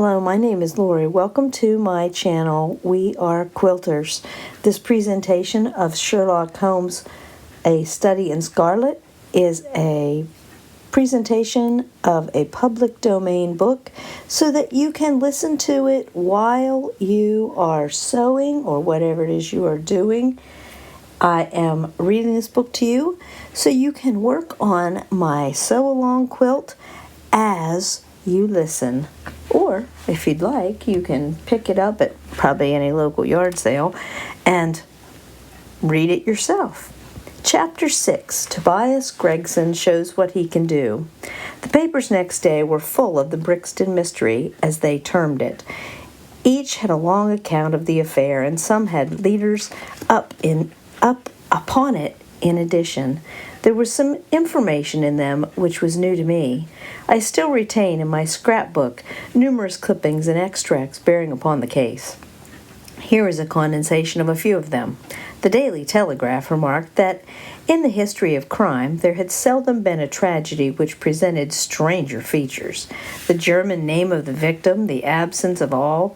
Hello, my name is Lorrie. Welcome to my channel. We are quilters. This presentation of Sherlock Holmes, A Study in Scarlet, is a presentation of a public domain book so that you can listen to it while you are sewing or whatever it is you are doing. I am reading this book to you so you can work on my sew-along quilt as you listen. Or, if you'd like, you can pick it up at probably any local yard sale and read it yourself. Chapter 6, Tobias Gregson Shows What He Can Do. The papers next day were full of the Brixton mystery, as they termed it. Each had a long account of the affair, and some had leaders up upon it in addition. There was some information in them which was new to me. I still retain in my scrapbook numerous clippings and extracts bearing upon the case. Here is a condensation of a few of them. The Daily Telegraph remarked that in the history of crime there had seldom been a tragedy which presented stranger features. The German name of the victim, the absence of all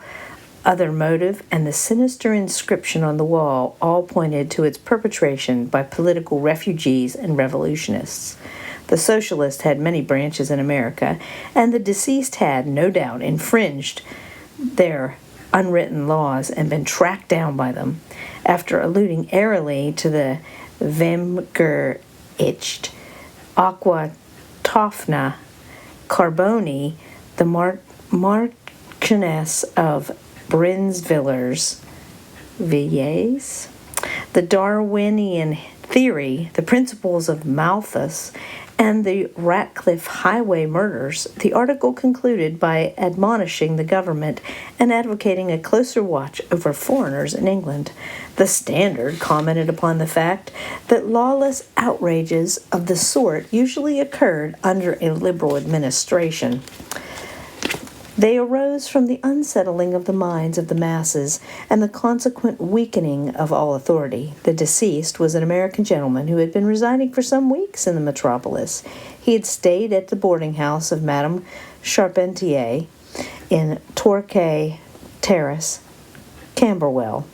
other motive, and the sinister inscription on the wall all pointed to its perpetration by political refugees and revolutionists. The socialists had many branches in America, and the deceased had, no doubt, infringed their unwritten laws and been tracked down by them. After alluding airily to the Werquilters, Aqua Tofna, Carboni, the Marchioness of Brinsvillers, Villiers, the Darwinian theory, the principles of Malthus, and the Ratcliffe highway murders, the article concluded by admonishing the government and advocating a closer watch over foreigners in England. The Standard commented upon the fact that lawless outrages of the sort usually occurred under a liberal administration. They arose from the unsettling of the minds of the masses and the consequent weakening of all authority. The deceased was an American gentleman who had been residing for some weeks in the metropolis. He had stayed at the boarding house of Madame Charpentier in Torquay Terrace, Camberwell.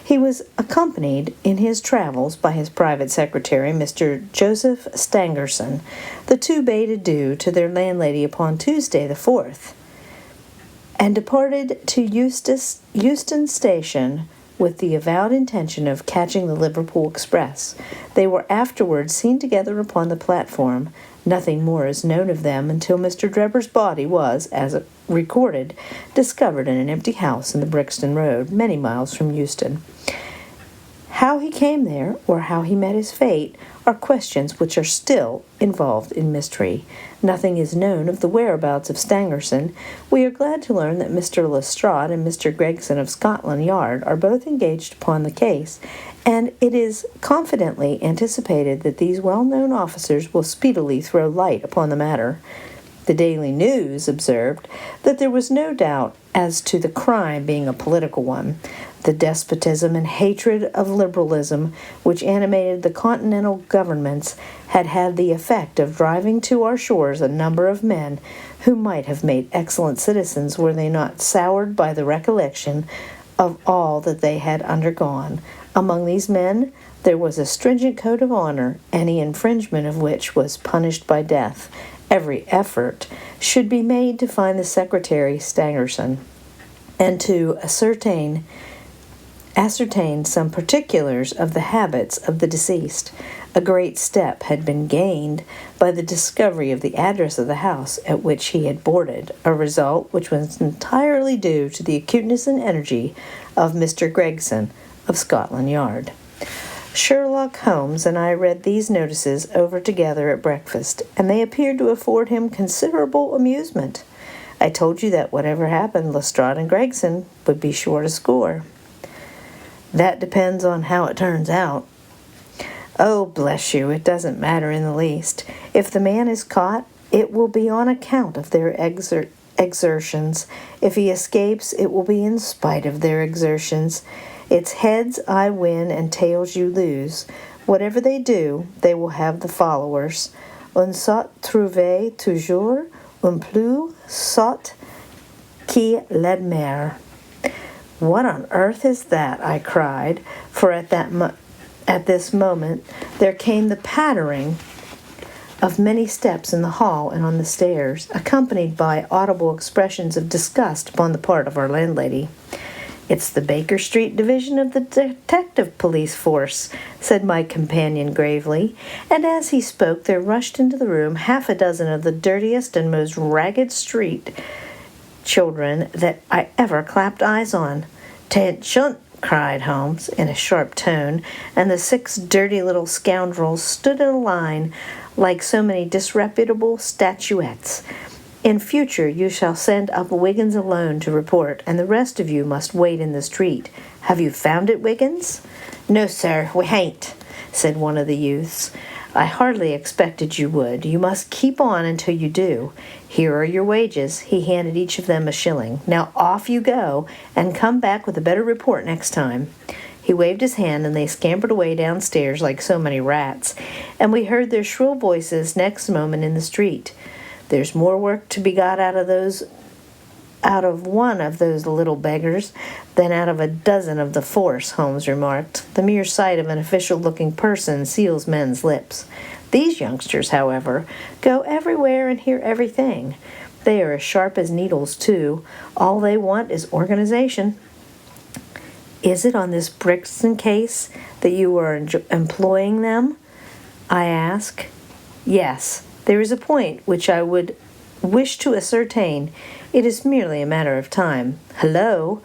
He was accompanied in his travels by his private secretary, Mr. Joseph Stangerson. The two bade adieu to their landlady upon Tuesday the 4th. And departed to Euston Station with the avowed intention of catching the Liverpool express. They were afterwards seen together upon the platform. Nothing more is known of them until Mr. Drebber's body was, as recorded, discovered in an empty house in the Brixton Road, many miles from Euston. How he came there, or how he met his fate, are questions which are still involved in mystery. Nothing is known of the whereabouts of Stangerson. We are glad to learn that Mr. Lestrade and Mr. Gregson of Scotland Yard are both engaged upon the case, and it is confidently anticipated that these well-known officers will speedily throw light upon the matter. The Daily News observed that there was no doubt as to the crime being a political one. The despotism and hatred of liberalism which animated the continental governments had had the effect of driving to our shores a number of men who might have made excellent citizens were they not soured by the recollection of all that they had undergone. Among these men there was a stringent code of honor, any infringement of which was punished by death. Every effort should be made to find the Secretary Stangerson and to ascertain some particulars of the habits of the deceased. A great step had been gained by the discovery of the address of the house at which he had boarded, a result which was entirely due to the acuteness and energy of Mr. Gregson of Scotland Yard. Sherlock Holmes and I read these notices over together at breakfast, and they appeared to afford him considerable amusement. I told you that whatever happened, Lestrade and Gregson would be sure to score. That depends on how it turns out. Oh, bless you, it doesn't matter in the least. If the man is caught, it will be on account of their exertions. If he escapes, it will be in spite of their exertions. It's heads I win and tails you lose. Whatever they do, they will have the followers. Un sot trouve toujours, un plus sot qui l'admire." "What on earth is that?" I cried, for at this moment there came the pattering of many steps in the hall and on the stairs, accompanied by audible expressions of disgust upon the part of our landlady. "It's the Baker Street Division of the Detective Police Force," said my companion gravely, and as he spoke there rushed into the room half a dozen of the dirtiest and most ragged street children that I ever clapped eyes on. "'Tention!" cried Holmes in a sharp tone, and the 6 dirty little scoundrels stood in a line like so many disreputable statuettes. "In future you shall send up Wiggins alone to report, and the rest of you must wait in the street. Have you found it, Wiggins?" "No, sir, we hain't," said one of the youths. "I hardly expected you would. You must keep on until you do. Here are your wages." He handed each of them a shilling. "Now off you go, and come back with a better report next time." He waved his hand, and they scampered away downstairs like so many rats, and we heard their shrill voices next moment in the street. "There's more work to be got out of one of those little beggars than out of a dozen of the force," Holmes remarked. "The mere sight of an official-looking person seals men's lips. These youngsters, however, go everywhere and hear everything. They are as sharp as needles, too. All they want is organization." "Is it on this Brixton case that you are employing them?" I asked. "Yes. There is a point which I would wish to ascertain. It is merely a matter of time. Hello!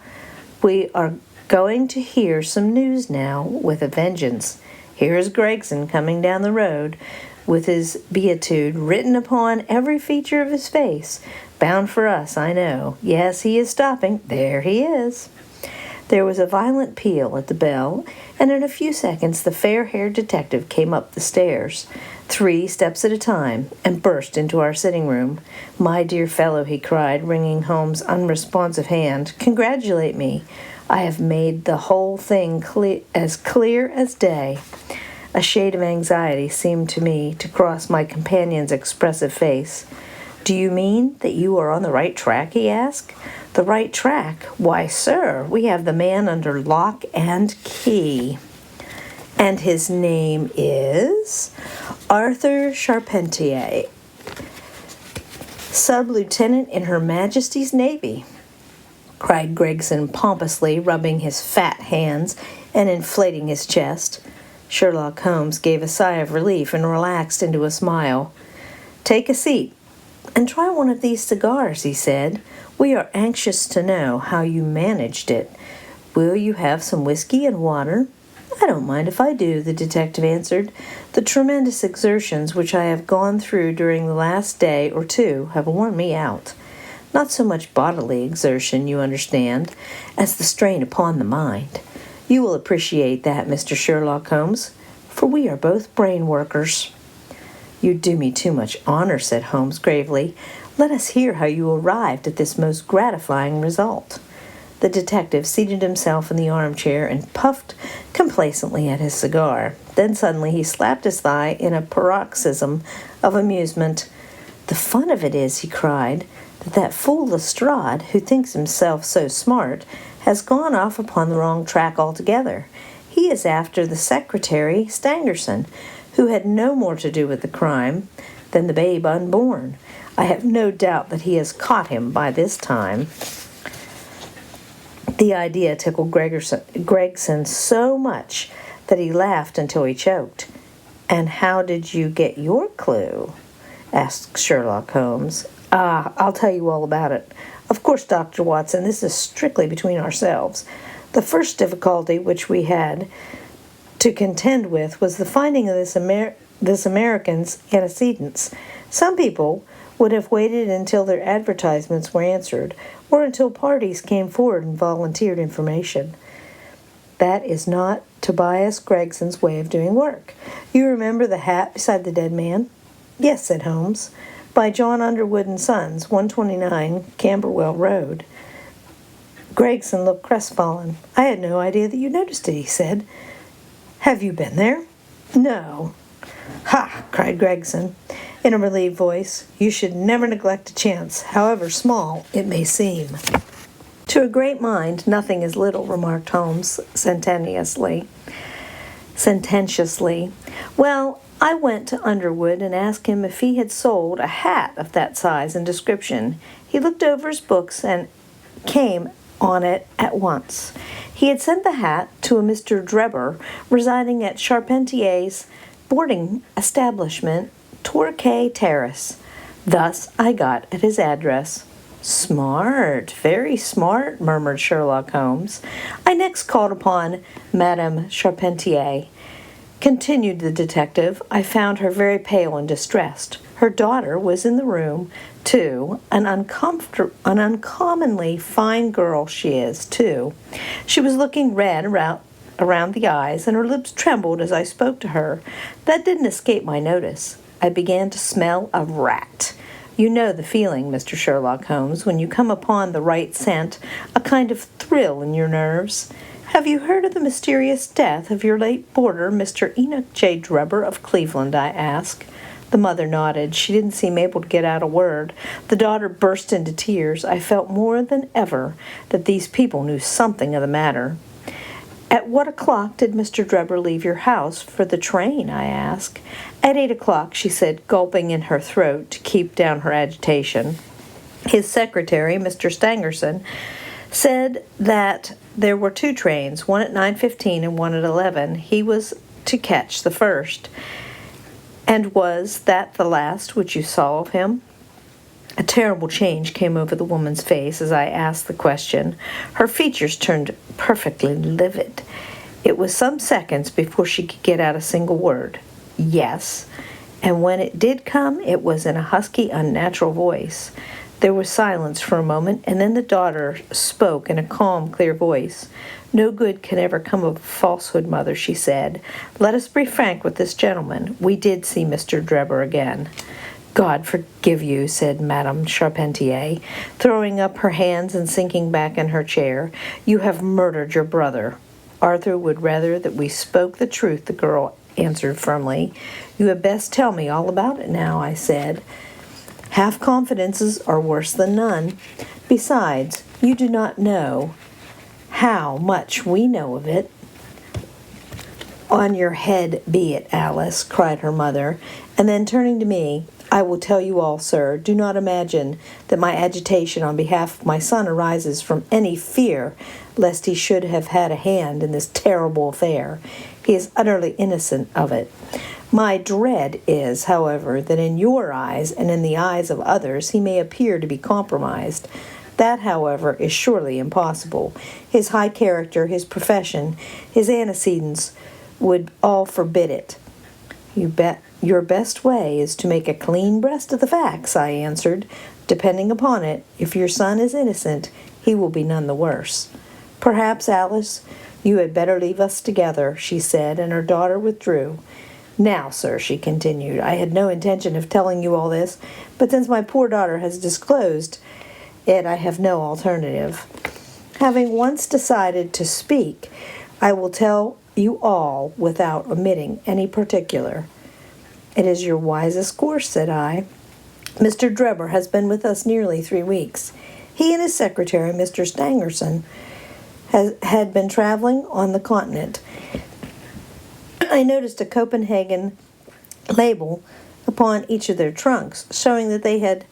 We are going to hear some news now, with a vengeance. Here is Gregson coming down the road, with his beatitude written upon every feature of his face. Bound for us, I know. Yes, he is stopping. There he is." There was a violent peal at the bell, and in a few seconds the fair-haired detective came up the stairs, 3 steps at a time, and burst into our sitting-room. "My dear fellow," he cried, wringing Holmes' unresponsive hand, "congratulate me. I have made the whole thing clear as day." A shade of anxiety seemed to me to cross my companion's expressive face. "Do you mean that you are on the right track?" he asked. "The right track? Why, sir, we have the man under lock and key." "And his name is?" "Arthur Charpentier, Sub-Lieutenant in Her Majesty's Navy," cried Gregson pompously, rubbing his fat hands and inflating his chest. Sherlock Holmes gave a sigh of relief and relaxed into a smile. "Take a seat and try one of these cigars," he said. "We are anxious to know how you managed it. Will you have some whiskey and water?" "I don't mind if I do," the detective answered. "The tremendous exertions which I have gone through during the last day or 2 have worn me out. Not so much bodily exertion, you understand, as the strain upon the mind. You will appreciate that, Mr. Sherlock Holmes, for we are both brain workers." "You do me too much honor," said Holmes gravely. "Let us hear how you arrived at this most gratifying result." The detective seated himself in the armchair and puffed complacently at his cigar. Then suddenly he slapped his thigh in a paroxysm of amusement. "The fun of it is," he cried, "that fool Lestrade, who thinks himself so smart, has gone off upon the wrong track altogether. He is after the secretary, Stangerson, who had no more to do with the crime than the babe unborn. I have no doubt that he has caught him by this time." The idea tickled Gregson so much that he laughed until he choked. "And how did you get your clue?" asked Sherlock Holmes. I'll tell you all about it. Of course, Dr. Watson, this is strictly between ourselves. The first difficulty which we had to contend with was the finding of this American's antecedents. Some people would have waited until their advertisements were answered, or until parties came forward and volunteered information. That is not Tobias Gregson's way of doing work. You remember the hat beside the dead man? "Yes," said Holmes. "By John Underwood and Sons, 129 Camberwell Road." Gregson looked crestfallen. "I had no idea that you noticed it," he said. "Have you been there?" "No." "Ha!" cried Gregson, in a relieved voice. "You should never neglect a chance, however small it may seem." "To a great mind, nothing is little," remarked Holmes sententiously. "Well, I went to Underwood and asked him if he had sold a hat of that size and description. He looked over his books and came on it at once. He had sent the hat to a Mr. Drebber residing at Charpentier's boarding establishment, Torquay Terrace. Thus I got at his address." "Smart, very smart," murmured Sherlock Holmes. "I next called upon Madame Charpentier," continued the detective. "I found her very pale and distressed. Her daughter was in the room, too, an uncommonly fine girl she is, too. She was looking red around the eyes, and her lips trembled as I spoke to her. That didn't escape my notice. I began to smell a rat. You know the feeling, Mr. Sherlock Holmes, when you come upon the right scent, a kind of thrill in your nerves. Have you heard of the mysterious death of your late boarder, Mr. Enoch J. Drebber of Cleveland?" I asked. The mother nodded. She didn't seem able to get out a word. The daughter burst into tears. I felt more than ever that these people knew something of the matter. "At what o'clock did Mr. Drebber leave your house for the train?" I asked. "At 8 o'clock," she said, gulping in her throat to keep down her agitation. "His secretary, Mr. Stangerson, said that there were 2 trains, one at 9:15 and one at 11. He was to catch the first." "And was that the last which you saw of him?" A terrible change came over the woman's face as I asked the question. Her features turned perfectly livid. It was some seconds before she could get out a single word. "Yes." And when it did come, it was in a husky, unnatural voice. There was silence for a moment, and then the daughter spoke in a calm, clear voice. "No good can ever come of falsehood, mother," she said. "Let us be frank with this gentleman. We did see Mr. Drebber again." "God forgive you," said Madame Charpentier, throwing up her hands and sinking back in her chair. "You have murdered your brother." "Arthur would rather that we spoke the truth," the girl answered firmly. "You had best tell me all about it now," I said. "Half confidences are worse than none. Besides, you do not know how much we know of it." "On your head be it, Alice," cried her mother, and then turning to me, "I will tell you all, sir. Do not imagine that my agitation on behalf of my son arises from any fear lest he should have had a hand in this terrible affair. He is utterly innocent of it. My dread is, however, that in your eyes and in the eyes of others he may appear to be compromised. That, however, is surely impossible. His high character, his profession, his antecedents would all forbid it." "Your best way is to make a clean breast of the facts," I answered. "Depending upon it, if your son is innocent, he will be none the worse. Perhaps, Alice, you had better leave us together," she said, and her daughter withdrew. "Now, sir," she continued, "I had no intention of telling you all this, but since my poor daughter has disclosed it, I have no alternative. Having once decided to speak, I will tell you all without omitting any particular." "It is your wisest course," said I. "Mr. Drebber has been with us nearly 3 weeks. He and his secretary, Mr. Stangerson, had been traveling on the continent. I noticed a Copenhagen label upon each of their trunks, showing that they had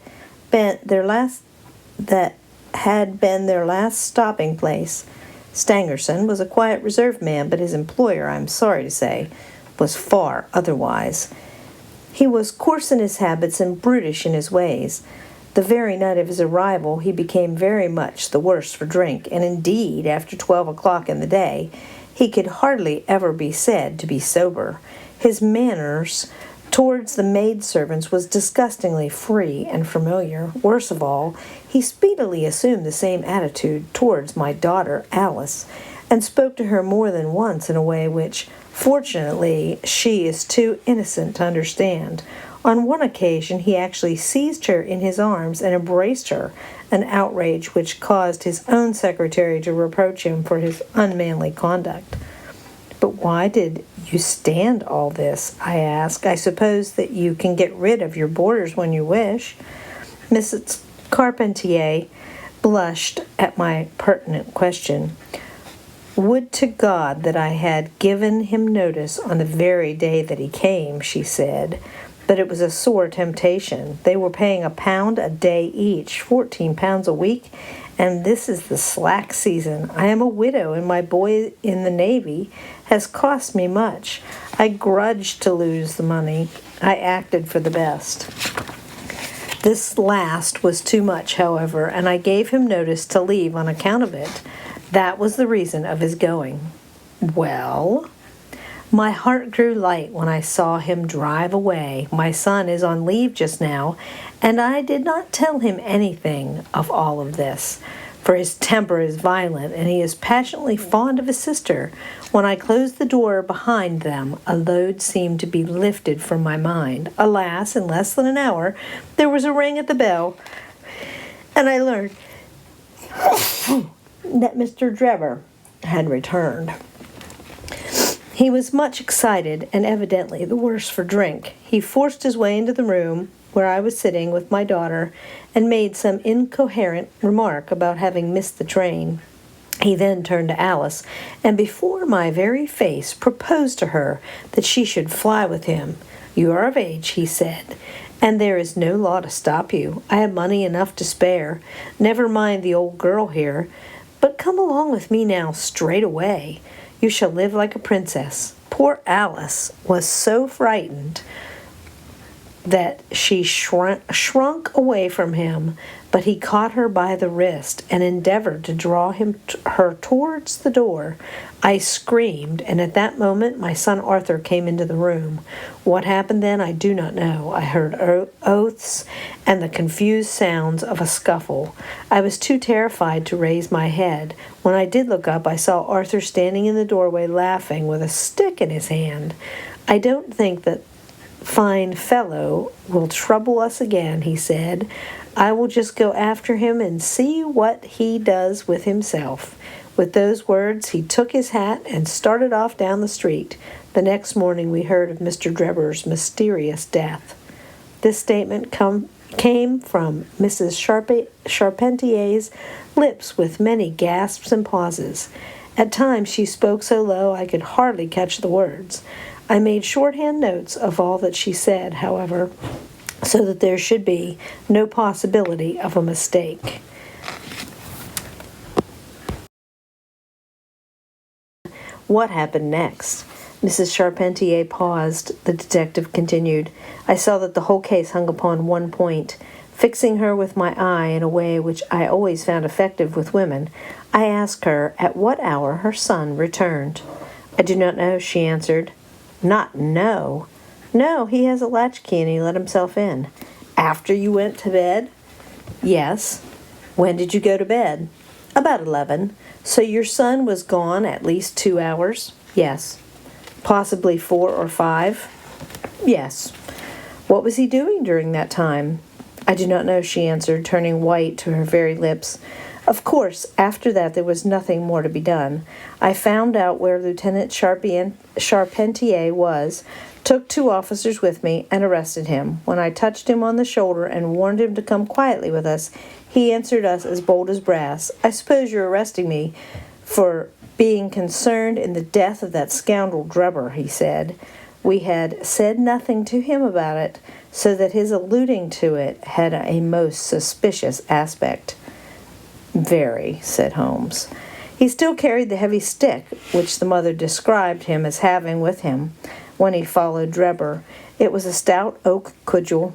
been their last stopping place. Stangerson was a quiet, reserved man, but his employer, I am sorry to say, was far otherwise. He was coarse in his habits and brutish in his ways. The very night of his arrival he became very much the worse for drink, and indeed, after 12 o'clock in the day, he could hardly ever be said to be sober. His manners towards the maidservants was disgustingly free and familiar. Worst of all, he speedily assumed the same attitude towards my daughter Alice, and spoke to her more than once in a way which, fortunately, she is too innocent to understand. On one occasion he actually seized her in his arms and embraced her, an outrage which caused his own secretary to reproach him for his unmanly conduct. But why did you stand all this?" I asked. "I suppose that you can get rid of your boarders when you wish." Mrs. Carpentier blushed at my pertinent question. "Would to God that I had given him notice on the very day that he came," she said. "But it was a sore temptation. They were paying £1 a day each, £14 a week, and this is the slack season. I am a widow, and my boy in the Navy has cost me much. I grudged to lose the money. I acted for the best." This last was too much, however, and I gave him notice to leave on account of it. That was the reason of his going. "Well?" My heart grew light when I saw him drive away. My son is on leave just now, and I did not tell him anything of all of this, for his temper is violent, and he is passionately fond of his sister. When I closed the door behind them, a load seemed to be lifted from my mind. Alas, in less than an hour, there was a ring at the bell, and I learned that Mr. Drebber had returned. He was much excited and evidently the worse for drink. He forced his way into the room where I was sitting with my daughter and made some incoherent remark about having missed the train. He then turned to Alice, and before my very face proposed to her that she should fly with him. "You are of age," he said, "and there is no law to stop you. I have money enough to spare. Never mind the old girl here. But come along with me now straight away. You shall live like a princess." Poor Alice was so frightened that she shrunk away from him, but he caught her by the wrist and endeavored to draw her towards the door. I screamed, and at that moment my son Arthur came into the room. What happened then I do not know. I heard oaths and the confused sounds of a scuffle. I was too terrified to raise my head. When I did look up, I saw Arthur standing in the doorway laughing with a stick in his hand. "I don't think that fine fellow will trouble us again," he said. "I will just go after him and see what he does with himself." With those words, he took his hat and started off down the street. The next morning we heard of Mr. Drebber's mysterious death. This statement came from Mrs. Charpentier's lips with many gasps and pauses. At times she spoke so low I could hardly catch the words. I made shorthand notes of all that she said, however, so that there should be no possibility of a mistake. What happened next? Mrs. Charpentier paused. The detective continued. "I saw that the whole case hung upon one point. Fixing her with my eye in a way which I always found effective with women, I asked her at what hour her son returned. "I do not know," she answered. "Not know?" "No, he has a latchkey and he let himself in." "After you went to bed?" "Yes." "When did you go to bed?" "About 11. So your son was gone at least 2 hours?" "Yes." "Possibly 4 or 5? "Yes." "What was he doing during that time?" "I do not know," she answered, turning white to her very lips. Of course, after that there was nothing more to be done. I found out where Lieutenant Charpentier was, took 2 officers with me, and arrested him. When I touched him on the shoulder and warned him to come quietly with us, he answered us as bold as brass. "I suppose you're arresting me for being concerned in the death of that scoundrel Drebber," he said. We had said nothing to him about it, so that his alluding to it had a most suspicious aspect. "Very," said Holmes. He still carried the heavy stick which the mother described him as having with him when he followed Drebber. It was a stout oak cudgel.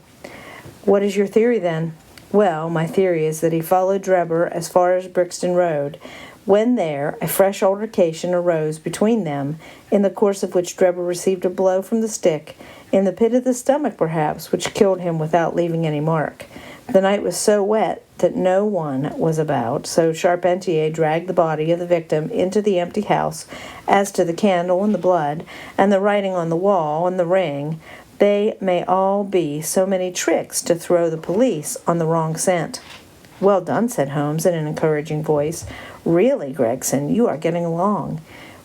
"What is your theory, then?" "Well, my theory is that he followed Drebber as far as Brixton Road. When there, a fresh altercation arose between them, in the course of which Drebber received a blow from the stick, in the pit of the stomach perhaps, which killed him without leaving any mark. The night was so wet that no one was about, so Charpentier dragged the body of the victim into the empty house. As to the candle and the blood, and the writing on the wall, and the ring, they may all be so many tricks to throw the police on the wrong scent." "Well done," said Holmes in an encouraging voice. "Really, Gregson, you are getting along.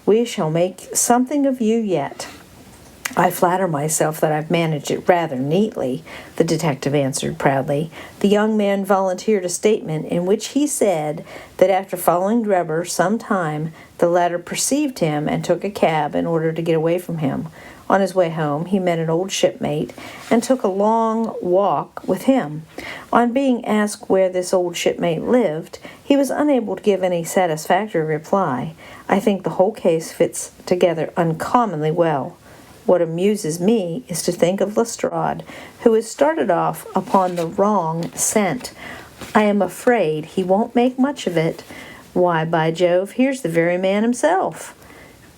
We shall make something of you yet." I flatter myself that I've managed it rather neatly, the detective answered proudly. The young man volunteered a statement in which he said that after following Drebber some time, the latter perceived him and took a cab in order to get away from him. On his way home, he met an old shipmate and took a long walk with him. On being asked where this old shipmate lived, he was unable to give any satisfactory reply. I think the whole case fits together uncommonly well. What amuses me is to think of Lestrade, who has started off upon the wrong scent. I am afraid he won't make much of it. Why, by Jove, here's the very man himself.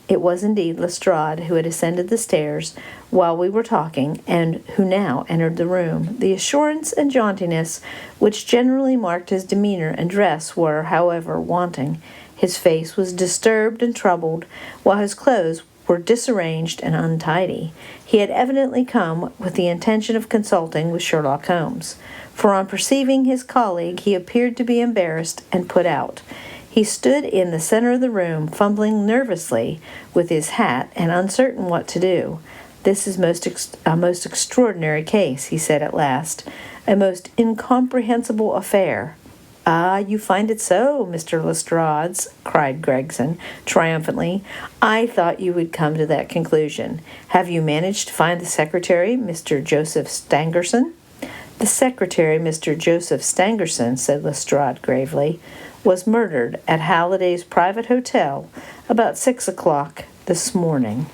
It was indeed Lestrade who had ascended the stairs while we were talking, and who now entered the room. The assurance and jauntiness which generally marked his demeanor and dress were, however, wanting. His face was disturbed and troubled, while his clothes were disarranged and untidy. He had evidently come with the intention of consulting with Sherlock Holmes, for on perceiving his colleague he appeared to be embarrassed and put out. He stood in the center of the room, fumbling nervously with his hat and uncertain what to do. "This is a most extraordinary case," he said at last, "a most incomprehensible affair." "Ah, you find it so, Mr. Lestrade," cried Gregson triumphantly. "I thought you would come to that conclusion. Have you managed to find the secretary, Mr. Joseph Stangerson?" "The secretary, Mr. Joseph Stangerson," said Lestrade gravely, "was murdered at Halliday's private hotel about 6 o'clock this morning."